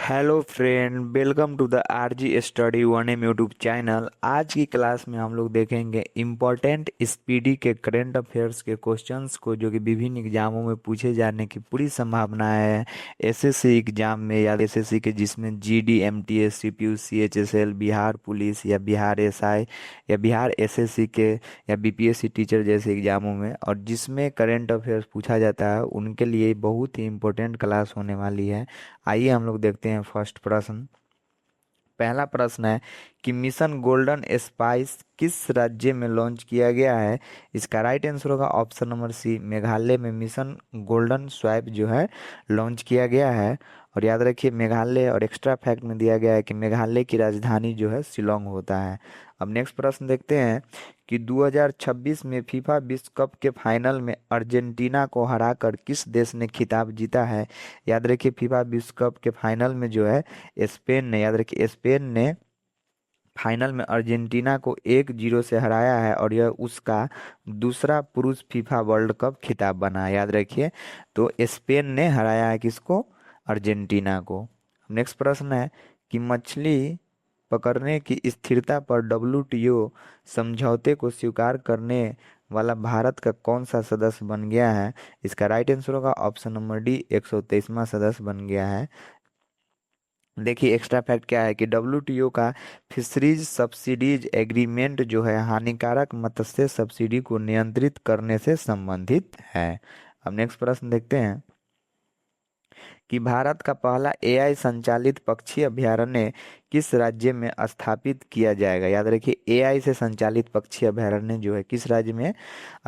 Hello friend, welcome to the RG study one M YouTube channel. आज की class में हम लोग देखेंगे इम्पोर्टेंट स्पीडी के करंट अफेयर्स के क्वेश्चंस को, जो कि विभिन्न एग्जामों में पूछे जाने की पूरी संभावना है। एसएससी एग्जाम में या एसएससी के जिसमें GD, MTS, CPU, CHSL, Bihar police या बिहार एसआई या बिहार एसएससी के या बीपीएससी टीचर जैसे एग्जामों में, और जिसमें करंट अफेयर्स पूछा जाता है, उनके लिए बहुत ही इम्पोर्टेंट क्लास होने वाली है। आइए हम लोग देखते हैं फर्स्ट प्रश्न। पहला प्रश्न है कि मिशन गोल्डन स्पाइस किस राज्य में लॉन्च किया गया है। इसका राइट आंसर होगा ऑप्शन नंबर सी, मेघालय में मिशन गोल्डन स्वाइप जो है लॉन्च किया गया है। और याद रखिए मेघालय, और एक्स्ट्रा फैक्ट में दिया गया है कि मेघालय की राजधानी जो है शिलोंग होता है। अब नेक्स्ट प्रश्न देखते हैं कि 2026 में फीफा विश्व कप के फाइनल में अर्जेंटीना को हराकर किस देश ने खिताब जीता है। याद रखिए फीफा विश्व कप के फाइनल में जो है स्पेन ने, याद रखिए स्पेन ने फाइनल में अर्जेंटीना को 1-0 से हराया है, और यह उसका दूसरा पुरुष फीफा वर्ल्ड कप खिताब बना है। याद रखिए, तो स्पेन ने हराया है किसको? अर्जेंटीना को। नेक्स्ट प्रश्न है कि मछली पकड़ने की स्थिरता पर डब्ल्यूटीओ समझौते को स्वीकार करने वाला भारत का कौन सा सदस्य बन गया है। इसका राइट आंसर होगा ऑप्शन नंबर डी, 123वां सदस्य बन गया है। देखिए एक्स्ट्रा फैक्ट क्या है कि डब्ल्यूटीओ का फिशरीज सब्सिडीज एग्रीमेंट जो है हानिकारक मत्स्य सब्सिडी को नियंत्रित करने से संबंधित है। अब नेक्स्ट प्रश्न देखते हैं कि भारत का पहला एआई संचालित पक्षी अभयारण्य किस राज्य में स्थापित किया जाएगा। याद रखिए एआई से संचालित पक्षी अभयारण्य जो है किस राज्य में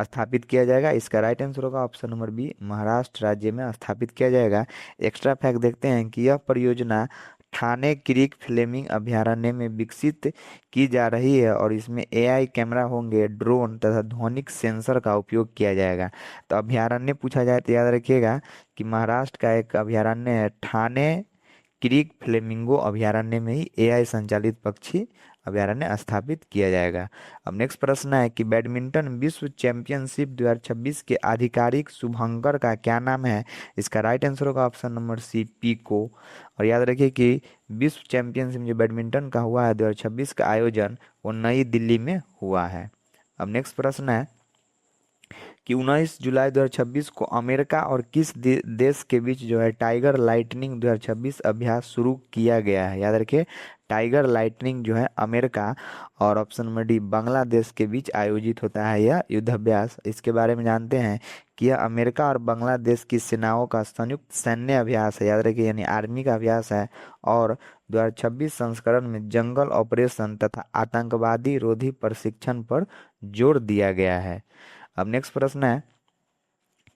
स्थापित किया जाएगा। इसका राइट आंसर होगा ऑप्शन नंबर बी, महाराष्ट्र राज्य में स्थापित किया जाएगा। एक्स्ट्रा फैक्ट देखते हैं कि यह परियोजना ठाणे क्रीक फ्लेमिंग अभयारण्य में विकसित की जा रही है, और इसमें एआई कैमरा होंगे, ड्रोन तथा ध्वनिक सेंसर का उपयोग किया जाएगा। तो अभयारण्य पूछा जाए तो याद रखिएगा कि महाराष्ट्र का एक अभयारण्य है ठाणे क्रीक फ्लेमिंगो अभयारण्य में ही एआई संचालित पक्षी अभयारण्य स्थापित किया जाएगा। अब नेक्स्ट प्रश्न है कि बैडमिंटन विश्व चैंपियनशिप 2026 के आधिकारिक शुभंकर का क्या नाम है। इसका राइट आंसर होगा ऑप्शन नंबर सी, पीको। और याद रखिए कि विश्व चैंपियनशिप जो बैडमिंटन का हुआ है 2026 का आयोजन, वो नई दिल्ली में हुआ है। अब नेक्स्ट प्रश्न है कि 19 जुलाई 2026 को अमेरिका और किस देश के बीच जो है टाइगर लाइटनिंग 2026 अभ्यास शुरू किया गया है। याद रखिए टाइगर लाइटनिंग जो है अमेरिका और ऑप्शन नंबर डी बांग्लादेश के बीच आयोजित होता है यह युद्धाभ्यास। इसके बारे में जानते हैं कि यह अमेरिका और बांग्लादेश की सेनाओं का संयुक्त सैन्य अभ्यास है। याद रखिए यानी आर्मी का अभ्यास है, और 2026 संस्करण में जंगल ऑपरेशन तथा आतंकवादी रोधी प्रशिक्षण पर जोर दिया गया है। अब नेक्स्ट प्रश्न है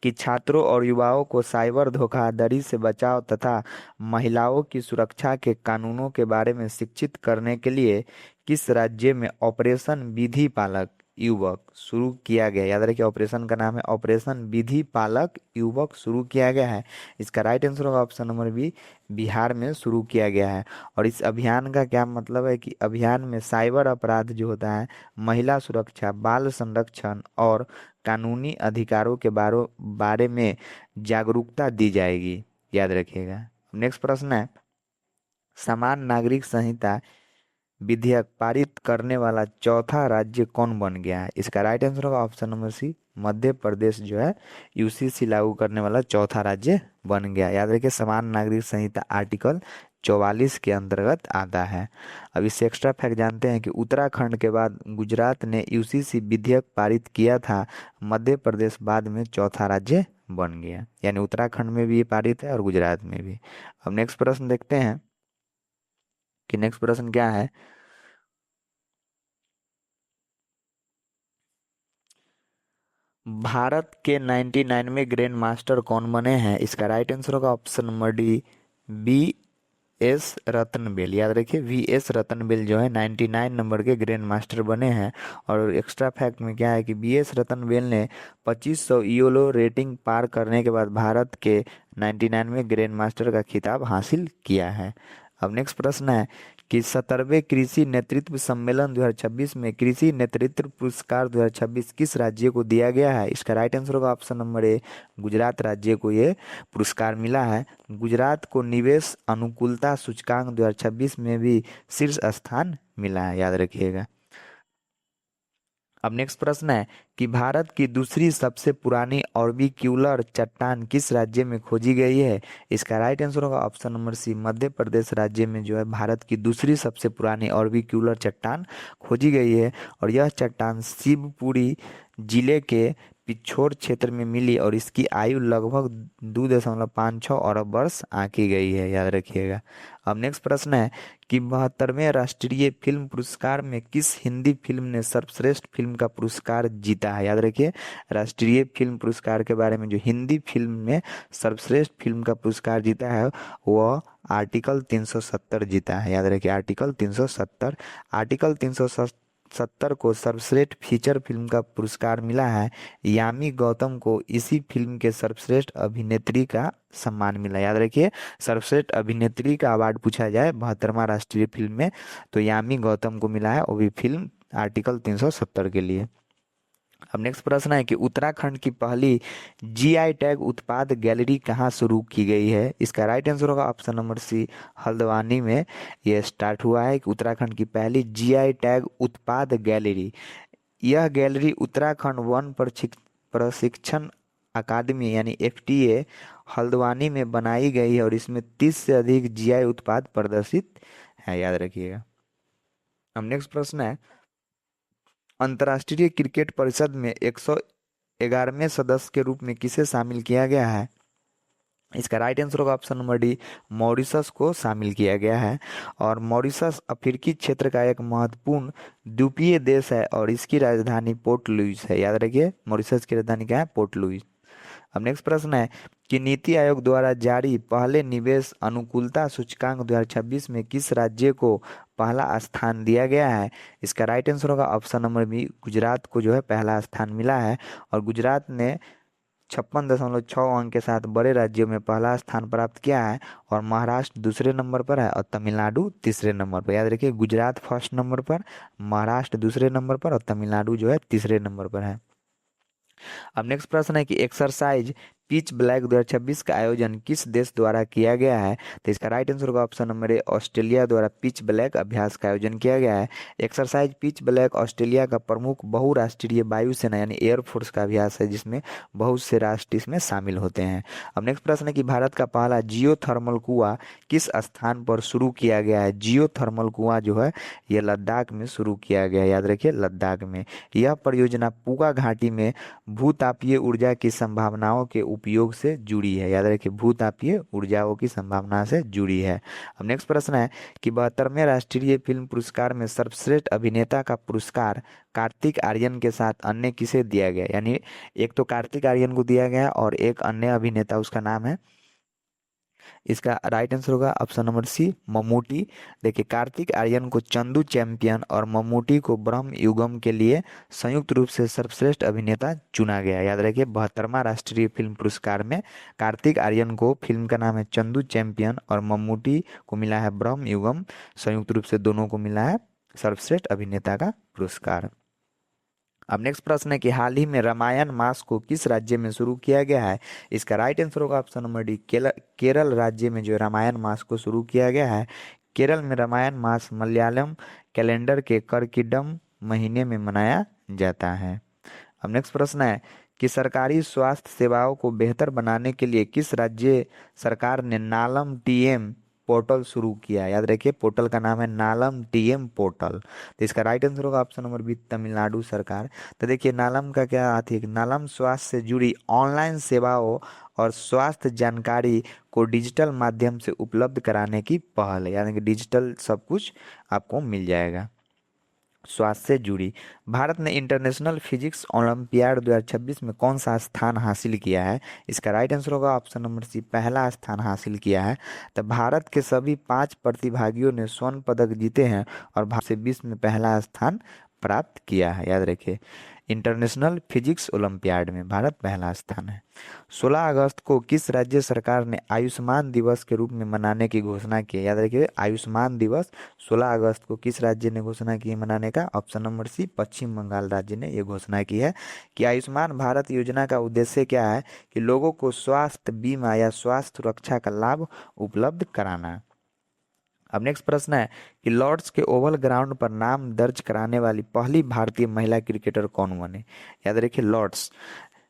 कि छात्रों और युवाओं को साइबर धोखाधड़ी से बचाव तथा महिलाओं की सुरक्षा के कानूनों के बारे में शिक्षित करने के लिए किस राज्य में ऑपरेशन विधि पालक युवक शुरू किया गया। याद रखिए ऑपरेशन का नाम है ऑपरेशन विधि पालक युवक शुरू किया गया है। इसका राइट आंसर होगा ऑप्शन नंबर बी, बिहार में शुरू किया गया है। और इस अभियान का क्या मतलब है कि अभियान में साइबर अपराध जो होता है, महिला सुरक्षा, बाल संरक्षण और कानूनी अधिकारों के बारे में जागरूकता दी जाएगी। याद रखिएगा। नेक्स्ट प्रश्न है समान नागरिक संहिता विधेयक पारित करने वाला चौथा राज्य कौन बन गया है। इसका राइट आंसर होगा ऑप्शन नंबर सी, मध्य प्रदेश जो है यूसीसी लागू करने वाला चौथा राज्य बन गया। याद रखिए समान नागरिक संहिता आर्टिकल 44 के अंतर्गत आता है। अब इससे एक्स्ट्रा फैक्ट जानते हैं कि उत्तराखंड के बाद गुजरात ने यूसीसी विधेयक पारित किया था, मध्य प्रदेश बाद में चौथा राज्य बन गया। यानी उत्तराखंड में भी ये पारित है और गुजरात में भी। अब नेक्स्ट प्रश्न देखते हैं कि नेक्स्ट प्रश्न क्या है। भारत के 99वें ग्रैंड मास्टर कौन बने हैं। इसका राइट आंसर होगा option number D, B S रत्नबेल। याद रखिए वी एस रत्नबेल जो है 99 नंबर के ग्रैंड मास्टर बने हैं। और एक्स्ट्रा फैक्ट में क्या है कि बी एस रत्नबेल ने 2500 ईओलो रेटिंग पार करने के बाद भारत के 99वें ग्रैंड मास्टर का खिताब हासिल किया है। अब नेक्स्ट प्रश्न है कि 17वें कृषि नेतृत्व सम्मेलन 2026 में कृषि नेतृत्व पुरस्कार 2026 किस राज्य को दिया गया है? इसका राइट आंसर होगा ऑप्शन नंबर ए, गुजरात राज्य को ये पुरस्कार मिला है। गुजरात को निवेश अनुकूलता सूचकांक 2026 में भी शीर्ष स्थान मिला है, याद रखिएगा। अब नेक्स्ट प्रश्न है कि भारत की दूसरी सबसे पुरानी ऑर्बिक्यूलर चट्टान किस राज्य में खोजी गई है? इसका राइट आंसर होगा ऑप्शन नंबर सी, मध्य प्रदेश राज्य में जो है भारत की दूसरी सबसे पुरानी ऑर्बिक्यूलर चट्टान खोजी गई है। और यह चट्टान शिवपुरी जिले के पिछोर क्षेत्र में मिली और इसकी आयु लगभग 2.56 अरब वर्ष आंकी गई है, याद रखिएगा। अब नेक्स्ट प्रश्न है कि 72वें राष्ट्रीय फिल्म पुरस्कार में किस हिंदी फिल्म ने सर्वश्रेष्ठ फिल्म का पुरस्कार जीता है? याद रखिए, राष्ट्रीय फिल्म पुरस्कार के बारे में जो हिंदी फिल्म में सर्वश्रेष्ठ फिल्म का पुरस्कार जीता है वह आर्टिकल 370 जीता है, याद रखिए आर्टिकल 370। आर्टिकल 370 को सर्वश्रेष्ठ फीचर फिल्म का पुरस्कार मिला है। यामी गौतम को इसी फिल्म के सर्वश्रेष्ठ अभिनेत्री का सम्मान मिला, याद रखिए सर्वश्रेष्ठ अभिनेत्री का अवार्ड पूछा जाए 72वां राष्ट्रीय फिल्म में तो यामी गौतम को मिला है, वो भी फिल्म आर्टिकल 370 के लिए। अब नेक्स्ट प्रश्न है कि उत्तराखंड की पहली जीआई टैग उत्पाद गैलरी कहाँ शुरू की गई है? इसका राइट आंसर होगा ऑप्शन नंबर सी, हल्द्वानी में यह स्टार्ट हुआ है कि उत्तराखंड की पहली जीआई टैग उत्पाद गैलरी। यह गैलरी उत्तराखंड वन प्रशिक्षण अकादमी यानी एफटीए हल्द्वानी में बनाई गई है और इसमें 30 से अधिक जीआई उत्पाद प्रदर्शित है, याद रखिएगा। अब नेक्स्ट प्रश्न है अंतर्राष्ट्रीय क्रिकेट परिषद में 111वें सदस्य के रूप में किसे शामिल किया गया है? इसका राइट आंसर होगा ऑप्शन नंबर डी, मॉरिशस को शामिल किया गया है। और मॉरिशस अफ्रीकी क्षेत्र का एक महत्वपूर्ण द्वीपीय देश है और इसकी राजधानी पोर्ट लुइस है, याद रखिए मॉरिशस की राजधानी क्या है? Port Louis. अब नेक्स्ट प्रश्न है कि नीति आयोग द्वारा जारी पहले निवेश अनुकूलता सूचकांक 2026 में किस राज्य को पहला स्थान दिया गया है? इसका राइट आंसर होगा ऑप्शन नंबर बी, गुजरात को जो है पहला स्थान मिला है। और गुजरात ने 56.6 अंक के साथ बड़े राज्यों में पहला स्थान प्राप्त किया है और महाराष्ट्र दूसरे नंबर पर है और तमिलनाडु तीसरे नंबर पर, याद रखिए गुजरात फर्स्ट नंबर पर, महाराष्ट्र दूसरे नंबर पर और तमिलनाडु जो है तीसरे नंबर पर है। अब नेक्स्ट प्रश्न है कि एक्सरसाइज पिच ब्लैक 2026 का आयोजन किस देश द्वारा किया गया है? तो इसका राइट आंसर होगा ऑप्शन नंबर ए, ऑस्ट्रेलिया द्वारा पिच ब्लैक अभ्यास का आयोजन किया गया है। एक्सरसाइज पिच ब्लैक ऑस्ट्रेलिया का प्रमुख बहुराष्ट्रीय वायुसेना यानी एयरफोर्स का अभ्यास है जिसमें बहुत से राष्ट्र इसमें शामिल होते हैं। अब नेक्स्ट प्रश्न है कि भारत का पहला जियो थर्मल कुआं किस स्थान पर शुरू किया गया है? जियो थर्मल कुआं जो है ये लद्दाख में शुरू किया गया है, याद रखिए लद्दाख में। यह परियोजना पूगा घाटी में भूतापीय ऊर्जा की संभावनाओं के उपयोग से जुड़ी है, याद रखिए भूतापीय ऊर्जाओं की संभावना से जुड़ी है। अब नेक्स्ट प्रश्न है कि 72वें राष्ट्रीय फिल्म पुरस्कार में सर्वश्रेष्ठ अभिनेता का पुरस्कार कार्तिक आर्यन के साथ अन्य किसे दिया गया? यानी एक तो कार्तिक आर्यन को दिया गया और एक अन्य अभिनेता उसका नाम है, इसका राइट आंसर होगा ऑप्शन नंबर सी, मम्मूटी। देखिए कार्तिक आर्यन को चंदू चैंपियन और मम्मूटी को ब्रह्म युगम के लिए संयुक्त रूप से सर्वश्रेष्ठ अभिनेता चुना गया, याद रखिए 72वां राष्ट्रीय फिल्म पुरस्कार में कार्तिक आर्यन को फिल्म का नाम है चंदू चैंपियन और मम्मूटी को मिला है ब्रह्म युगम, संयुक्त रूप से दोनों को मिला है सर्वश्रेष्ठ अभिनेता का पुरस्कार। अब नेक्स्ट प्रश्न है कि हाल ही में रामायण मास को किस राज्य में शुरू किया गया है? इसका राइट आंसर होगा ऑप्शन नंबर डी, केरल राज्य में जो रामायण मास को शुरू किया गया है। केरल में रामायण मास मलयालम कैलेंडर के कर्किडम महीने में मनाया जाता है। अब नेक्स्ट प्रश्न है कि सरकारी स्वास्थ्य सेवाओं को बेहतर बनाने के लिए किस राज्य सरकार ने नालम टीएम पोर्टल शुरू किया? याद रखिए पोर्टल का नाम है नालम टीएम पोर्टल। तो इसका राइट आंसर होगा ऑप्शन नंबर बी, तमिलनाडु सरकार। तो देखिए नालम का क्या आती है, नालम स्वास्थ्य से जुड़ी ऑनलाइन सेवाओं और स्वास्थ्य जानकारी को डिजिटल माध्यम से उपलब्ध कराने की पहल है, यानी कि डिजिटल सब कुछ आपको मिल जाएगा स्वास्थ्य से जुड़ी। भारत ने इंटरनेशनल फिजिक्स ओलंपियाड 2026 में कौन सा स्थान हासिल किया है? इसका राइट आंसर होगा ऑप्शन नंबर सी, पहला स्थान हासिल किया है। तो भारत के सभी 5 प्रतिभागियों ने स्वर्ण पदक जीते हैं और भारत से विश्व में पहला स्थान प्राप्त किया है, याद रखिए। इंटरनेशनल फिजिक्स ओलंपियाड में भारत पहला स्थान है। 16 अगस्त को किस राज्य सरकार ने आयुष्मान दिवस के रूप में मनाने की घोषणा की है? याद रखिए, आयुष्मान दिवस 16 अगस्त को किस राज्य ने घोषणा की है मनाने का? ऑप्शन नंबर सी, पश्चिम बंगाल राज्य ने यह घोषणा की है कि आयुष्मान भारत योजना का उद्देश्य क्या है? कि लोगों को स्वास्थ्य बीमा या स्वास्थ्य सुरक्षा का लाभ उपलब्ध कराना। अब नेक्स्ट प्रश्न है कि लॉर्ड्स के ओवल ग्राउंड पर नाम दर्ज कराने वाली पहली भारतीय महिला क्रिकेटर कौन बने? याद रखिए, लॉर्ड्स,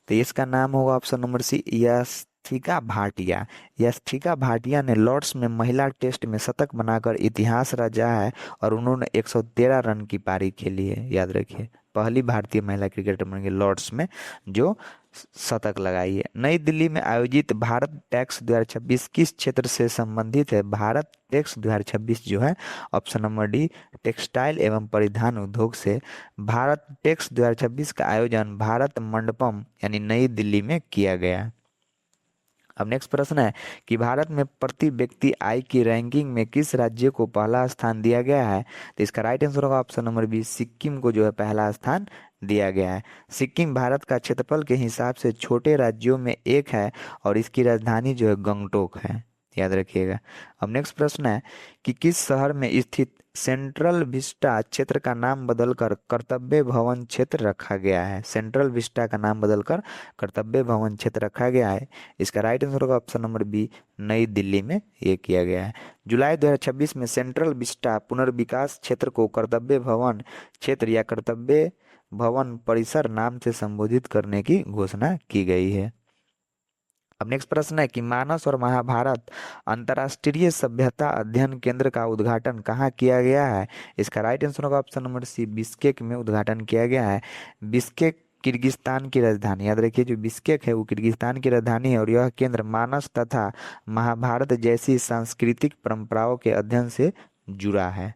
तो इसका नाम होगा option number C, Yashika Bhatia. Yashika Bhatia ने लॉर्ड्स में महिला टेस्ट में शतक बनाकर इतिहास रचा है और उन्होंने 113 रन की पारी खेली है। याद रखिए, पहली भारतीय महिला क्रिकेटर बन गई लॉर्ड्स में जो शतक लगाई है। नई दिल्ली में आयोजित भारत टेक्स 2026 किस क्षेत्र से संबंधित है? भारत टेक्स 2026 जो है ऑप्शन नंबर डी, टेक्सटाइल एवं परिधान उद्योग से। भारत टेक्स 2026 का आयोजन भारत मंडपम यानी नई दिल्ली में किया गया। अब नेक्स्ट प्रश्न है कि भारत में प्रति व्यक्ति आय की रैंकिंग में किस राज्य को पहला स्थान दिया गया है? तो इसका राइट आंसर होगा ऑप्शन नंबर बी, सिक्किम को जो है पहला स्थान दिया गया है। सिक्किम भारत का क्षेत्रफल के हिसाब से छोटे राज्यों में एक है और इसकी राजधानी जो है गंगटोक है। याद रखिएगा। अब नेक्स्ट प्रश्न है कि किस शहर में स्थित सेंट्रल विस्टा क्षेत्र का नाम बदलकर कर्तव्य भवन क्षेत्र रखा गया है? सेंट्रल विस्टा का नाम बदलकर कर्तव्य भवन क्षेत्र रखा गया है। इसका राइट आंसर होगा ऑप्शन नंबर बी, नई दिल्ली में ये किया गया है। जुलाई 2026 में सेंट्रल विस्टा पुनर्विकास क्षेत्र को कर्तव्य भवन क्षेत्र या कर्तव्य भवन परिसर नाम से संबोधित करने की घोषणा की गई है। अब नेक्स्ट प्रश्न है कि मानस और महाभारत अंतर्राष्ट्रीय सभ्यता अध्ययन केंद्र का उद्घाटन कहाँ किया गया है? इसका राइट आंसर होगा ऑप्शन नंबर सी, बिश्केक में उद्घाटन किया गया है। बिश्केक किर्गिस्तान की राजधानी, याद रखिए जो बिश्केक है वो किर्गिस्तान की राजधानी है और यह केंद्र मानस तथा महाभारत जैसी सांस्कृतिक परंपराओं के अध्ययन से जुड़ा है।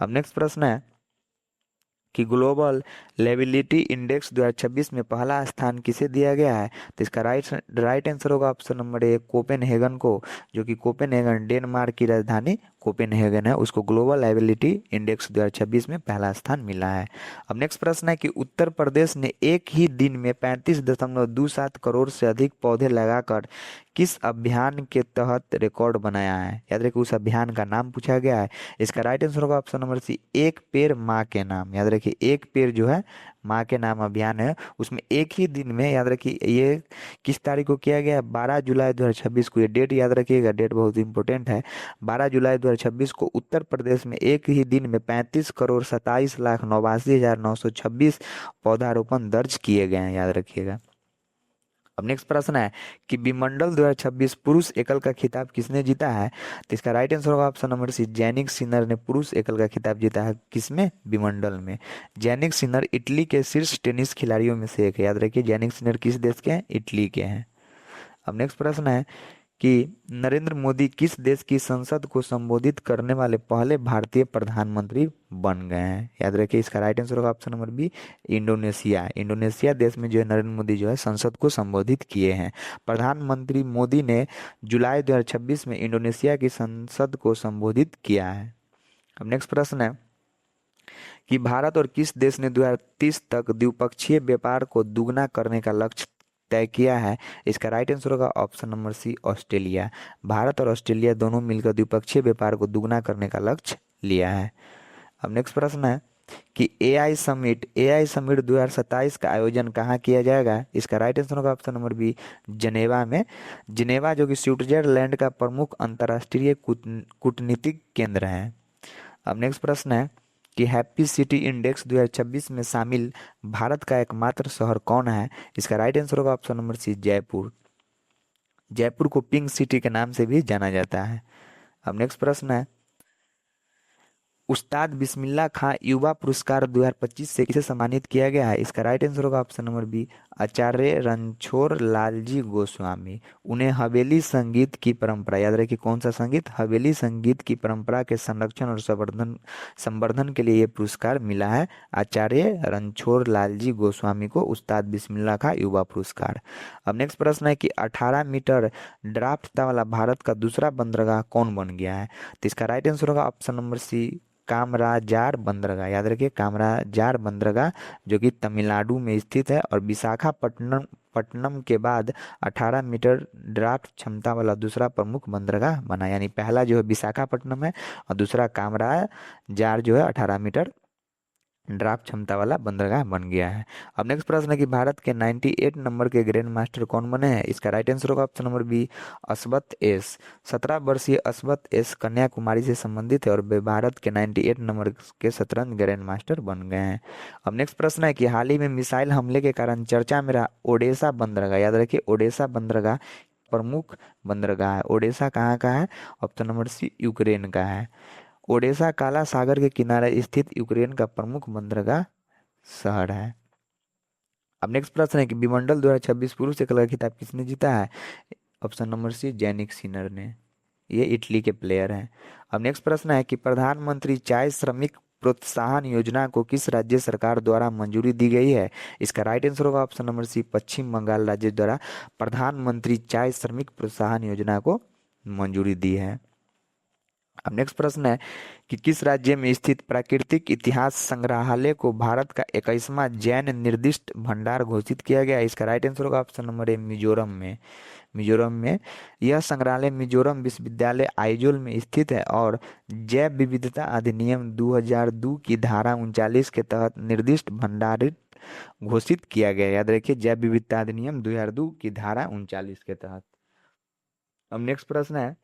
अब नेक्स्ट प्रश्न है कि ग्लोबल लेबिलिटी इंडेक्स 2026 में पहला स्थान किसे दिया गया है? तो इसका राइट आंसर होगा ऑप्शन नंबर ए, कोपेनहेगन को, जो कि कोपेनहेगन डेनमार्क की राजधानी कोपेनहेगन है, उसको ग्लोबल लेबिलिटी इंडेक्स 2026 में पहला स्थान मिला है। अब नेक्स्ट प्रश्न है कि उत्तर प्रदेश ने एक ही दिन में 35.27 करोड़ से अधिक पौधे लगाकर किस अभियान के तहत रिकॉर्ड बनाया है? याद रखिए उस अभियान का नाम पूछा गया है। इसका राइट आंसर होगा ऑप्शन नंबर सी, एक पेड़ माँ के नाम। याद रखिए एक पेड़ जो है माँ के नाम अभियान है, उसमें एक ही दिन में, याद रखिए ये किस तारीख को किया गया है? 12 जुलाई 2026 को। ये डेट याद रखिएगा, डेट बहुत इंपॉर्टेंट है। 12 जुलाई 2026 को उत्तर प्रदेश में एक ही दिन में 35,27,89,926 पौधारोपण दर्ज किए गए हैं। याद रखिएगा। अब नेक्स्ट प्रश्न है कि विमंडल 2026 पुरुष एकल का खिताब किसने जीता है? तो इसका राइट आंसर होगा option number C, Jannik Sinner ने पुरुष एकल का खिताब जीता है। किसमें? विमंडल में। जैनिक सिनर इटली के शीर्ष टेनिस खिलाड़ियों में से एक है। याद रखिए जैनिक सिनर किस देश के हैं? इटली के हैं। अब नेक्स्ट प्रश्न है कि नरेंद्र मोदी किस देश की संसद को संबोधित करने वाले पहले भारतीय प्रधानमंत्री बन गए हैं? याद रखिए इसका राइट आंसर होगा option number B, Indonesia. Indonesia देश में जो है नरेंद्र मोदी जो है संसद को संबोधित किए हैं। प्रधानमंत्री मोदी ने जुलाई 2026 में इंडोनेशिया की संसद को संबोधित किया है। अब नेक्स्ट प्रश्न है कि भारत और किस देश ने 2030 तक द्विपक्षीय व्यापार को दुगना करने का लक्ष्य तय किया है? इसका राइट आंसर होगा option number C, Australia. Bharat और ऑस्ट्रेलिया दोनों मिलकर द्विपक्षीय व्यापार को दुगना करने का लक्ष्य लिया है। अब नेक्स्ट प्रश्न है कि एआई समिट 2027 का आयोजन कहाँ किया जाएगा? इसका राइट आंसर होगा ऑप्शन नंबर बी, जनेवा में। जनेवा जो कि स्विट्जरलैंड का प्रमुख अंतर्राष्ट्रीय कूटनीतिक केंद्र है। अब नेक्स्ट प्रश्न है कि हैप्पी सिटी इंडेक्स 2026 में शामिल भारत का एकमात्र शहर कौन है? इसका राइट आंसर होगा option number C, Jaipur. Jaipur को पिंक सिटी के नाम से भी जाना जाता है। अब नेक्स्ट प्रश्न है उस्ताद बिस्मिल्लाह खां युवा पुरस्कार 2025 से किसे सम्मानित किया गया है? इसका राइट आंसर होगा ऑप्शन नंबर बी, आचार्य रणछोड़ लालजी गोस्वामी। उन्हें हवेली संगीत की परंपरा, याद रखिए कौन सा संगीत? हवेली संगीत की परंपरा के संरक्षण और संवर्धन के लिए ये पुरस्कार मिला है। आचार्य रणछोड़ लालजी गोस्वामी को उस्ताद बिस्मिल्लाह खां युवा पुरस्कार। अब नेक्स्ट प्रश्न है कि 18 मीटर ड्राफ्ट वाला भारत का दूसरा बंदरगाह कौन बन गया है? तो इसका राइट आंसर होगा ऑप्शन नंबर सी, कामराजार बंदरगाह, याद रखिए कामराजार बंदरगाह जो कि तमिलनाडु में स्थित है। और विशाखापट्टनम पट्टनम के बाद 18 मीटर ड्राफ्ट क्षमता वाला दूसरा प्रमुख बंदरगाह बना, यानी पहला जो है विशाखापट्टनम है और दूसरा कामराजार जो है 18 मीटर ड्राफ्ट क्षमता वाला बंदरगाह बन गया है। अब नेक्स्ट प्रश्न है कि भारत के 98 नंबर के ग्रैंड मास्टर कौन बने हैं? इसका राइट आंसर होगा ऑप्शन नंबर बी, अस्वत एस। 17 वर्षीय अस्वत एस कन्याकुमारी से संबंधित है और वे भारत के 98 नंबर के शतरंज ग्रैंड मास्टर बन गए हैं। अब नेक्स्ट प्रश्न है कि हाल ही में मिसाइल हमले के कारण चर्चा में रहा ओडेसा बंदरगाह, याद रखिए ओडेसा बंदरगाह प्रमुख बंदरगाह है। ओडेसा कहाँ का है? ऑप्शन नंबर सी, यूक्रेन का है। ओडेसा काला सागर के किनारे स्थित यूक्रेन का प्रमुख बंदरगाह शहर है। अब नेक्स्ट प्रश्न है कि विमंडल 2026 पुरुष एकल का खिताब किसने जीता है? Option number C, Jannik Sinner ने। ये इटली के प्लेयर हैं। अब नेक्स्ट प्रश्न है कि प्रधानमंत्री चाय श्रमिक प्रोत्साहन योजना को किस राज्य सरकार द्वारा मंजूरी दी गई है? इसका राइट आंसर होगा ऑप्शन नंबर सी, पश्चिम बंगाल राज्य द्वारा प्रधानमंत्री चाय श्रमिक प्रोत्साहन योजना को मंजूरी दी है। अब नेक्स्ट प्रश्न है कि किस राज्य में स्थित प्राकृतिक इतिहास संग्रहालय को भारत का 21वां जैन निर्दिष्ट भंडार घोषित किया गया? इसका राइट आंसर होगा ऑप्शन नंबर ए, मिजोरम में। मिजोरम में यह संग्रहालय मिजोरम विश्वविद्यालय आइजोल में स्थित है और जैव विविधता अधिनियम 2002 की धारा 39 के तहत निर्दिष्ट भंडारित घोषित किया गया। याद रखिए जैव विविधता अधिनियम 2002 की धारा 39 के तहत। अब नेक्स्ट प्रश्न है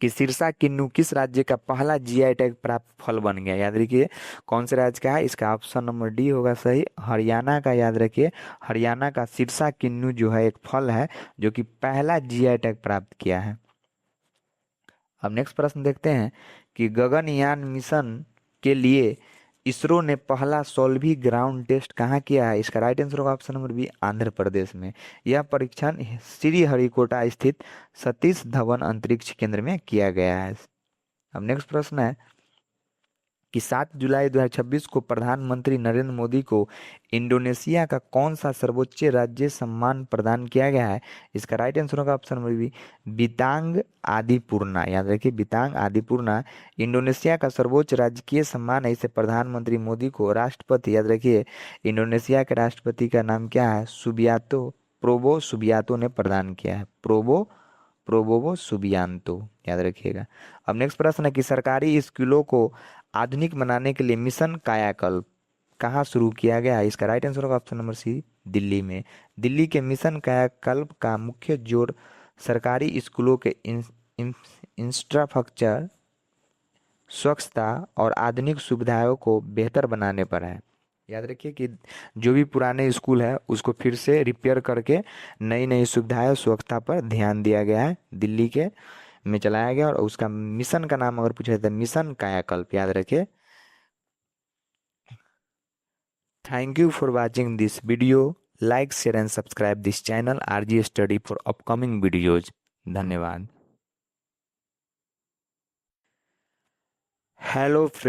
कि सिरसा किन्नू किस राज्य का पहला जीआई टैग प्राप्त फल बन गया? याद रखिए कौन से राज्य का है? इसका ऑप्शन नंबर डी होगा सही, हरियाणा का। याद रखिए हरियाणा का सिरसा किन्नू जो है एक फल है जो कि पहला जीआई टैग प्राप्त किया है। अब नेक्स्ट प्रश्न देखते हैं कि गगनयान मिशन के लिए इसरो ने पहला 16वीं ग्राउंड टेस्ट कहाँ किया है? इसका राइट आंसर होगा option number B, Andhra Pradesh में। यह परीक्षण श्रीहरिकोटा स्थित सतीश धवन अंतरिक्ष केंद्र में किया गया है। अब नेक्स्ट प्रश्न है कि 7 जुलाई 2026 को प्रधानमंत्री नरेंद्र मोदी को इंडोनेशिया का कौन सा सर्वोच्च राज्य सम्मान प्रदान किया गया है? इसका राइट आंसर होगा ऑप्शन नंबर बी, बितांग आदिपूर्णा। याद रखिए बितांग आदिपूर्णा इंडोनेशिया का सर्वोच्च राजकीय सम्मान है। इसे प्रधानमंत्री मोदी को राष्ट्रपति, याद रखिए इंडोनेशिया के राष्ट्रपति का नाम क्या है? सुबियातो, प्रोबो सुबियातो ने प्रदान किया है। प्रोबोवो सुबियांतो, याद रखिएगा। अब नेक्स्ट प्रश्न है कि सरकारी स्कूलों को आधुनिक बनाने के लिए मिशन कायाकल्प कहाँ शुरू किया गया है? इसका राइट आंसर होगा ऑप्शन नंबर सी, दिल्ली में। दिल्ली के मिशन कायाकल्प का मुख्य जोर सरकारी स्कूलों के इंफ्रास्ट्रक्चर, स्वच्छता और आधुनिक सुविधाओं को बेहतर बनाने पर है। याद रखिए कि जो भी पुराने स्कूल है उसको फिर से रिपेयर करके नई नई सुविधाएं स्वच्छता पर ध्यान दिया गया है, दिल्ली के में चलाया गया। और उसका मिशन का नाम अगर पूछा जाता है मिशन कायाकल्प, याद रखिए। Thank you for watching this video. Like share and subscribe this channel RG study for upcoming videos. धन्यवाद। Hello friend.